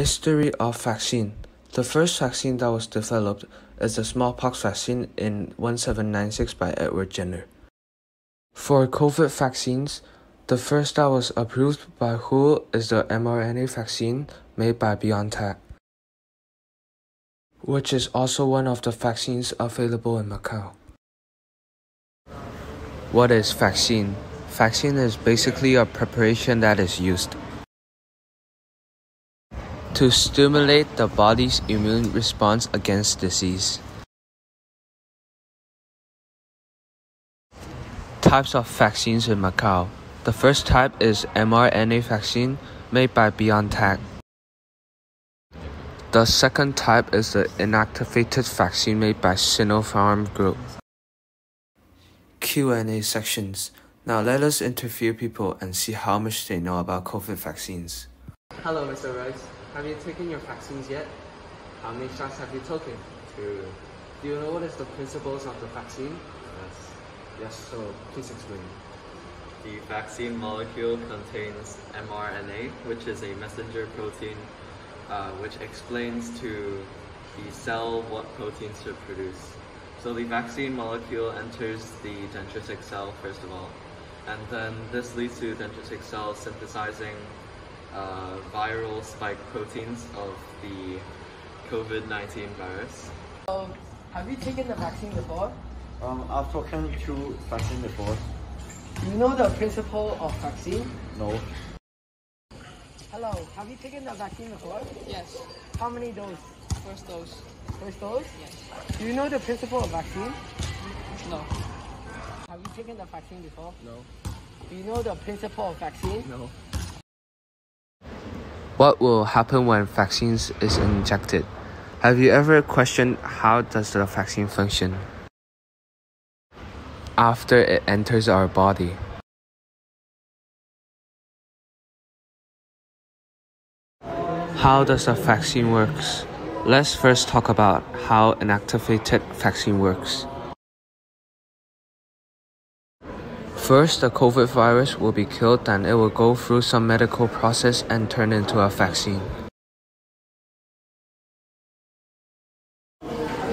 History of vaccine. The first vaccine that was developed is the smallpox vaccine in 1796 by Edward Jenner. For COVID vaccines, the first that was approved by WHO is the mRNA vaccine made by BioNTech, which is also one of the vaccines available in Macau. What is vaccine? Vaccine is basically a preparation that is used to stimulate the body's immune response against disease. Types of vaccines in Macau. The first type is mRNA vaccine made by BioNTech. The second type is the inactivated vaccine made by Sinopharm Group. Q&A sections. Now let us interview people and see how much they know about COVID vaccines. Hello, Mr. Rice. Have you taken your vaccines yet? How many shots have you taken? 2. Do you know what is the principles of the vaccine? Yes. Yes, so please explain. The vaccine molecule contains mRNA, which is a messenger protein, which explains to the cell what proteins to produce. So the vaccine molecule enters the dendritic cell first of all, and then this leads to dendritic cells synthesizing viral spike proteins of the COVID-19 virus. Have you taken the vaccine before? I've taken 2 vaccines before. Do you know the principle of vaccine? No. Hello, have you taken the vaccine before? Yes. How many doses? First dose. First dose? Yes. Do you know the principle of vaccine? No. Have you taken the vaccine before? No. Do you know the principle of vaccine? No. What will happen when vaccines is injected? Have you ever questioned how does the vaccine function after it enters our body? How does the vaccine works? Let's first talk about how inactivated vaccine works. First, the COVID virus will be killed and it will go through some medical process and turn into a vaccine.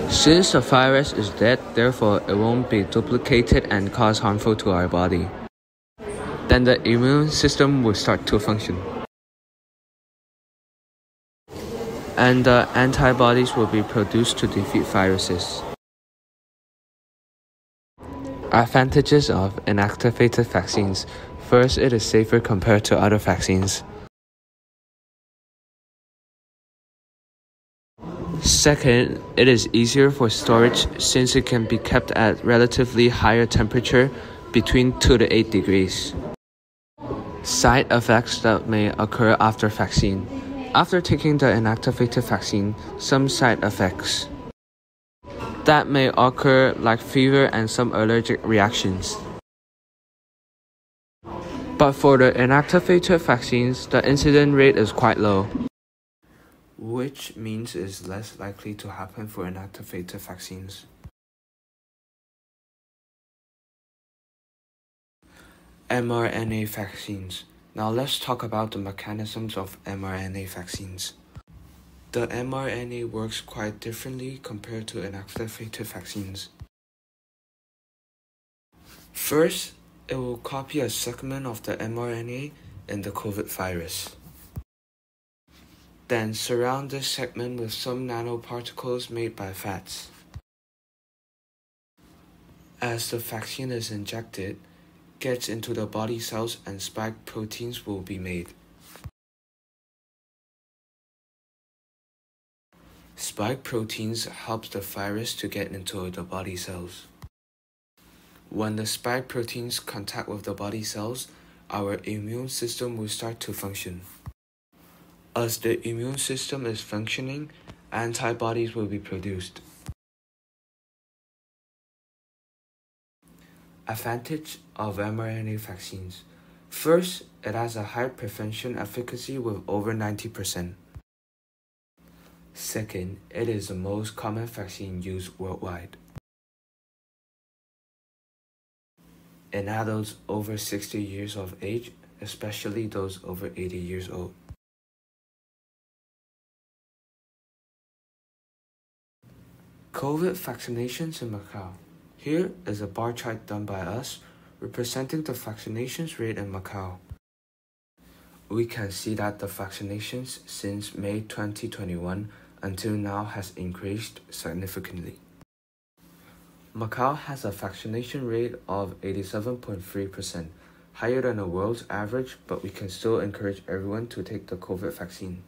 Since the virus is dead, therefore it won't be duplicated and cause harmful to our body. Then the immune system will start to function, and the antibodies will be produced to defeat viruses. Advantages of inactivated vaccines. First, it is safer compared to other vaccines. Second, it is easier for storage since it can be kept at relatively higher temperature between 2 to 8 degrees. Side effects that may occur after vaccine. After taking the inactivated vaccine, some side effects that may occur like fever and some allergic reactions. But for the inactivated vaccines, the incidence rate is quite low, which means it's less likely to happen for inactivated vaccines. mRNA vaccines. Now let's talk about the mechanisms of mRNA vaccines. The mRNA works quite differently compared to inactivated vaccines. First, it will copy a segment of the mRNA in the COVID virus. Then surround this segment with some nanoparticles made by fats. As the vaccine is injected, gets into the body cells and spike proteins will be made. Spike proteins help the virus to get into the body cells. When the spike proteins contact with the body cells, our immune system will start to function. As the immune system is functioning, antibodies will be produced. Advantage of mRNA vaccines. First, it has a high prevention efficacy with over 90%. Second, it is the most common vaccine used worldwide in adults over 60 years of age, especially those over 80 years old. COVID vaccinations in Macau. Here is a bar chart done by us, representing the vaccinations rate in Macau. We can see that the vaccinations since May 2021 until now has increased significantly. Macau has a vaccination rate of 87.3%, higher than the world's average, but we can still encourage everyone to take the COVID vaccine.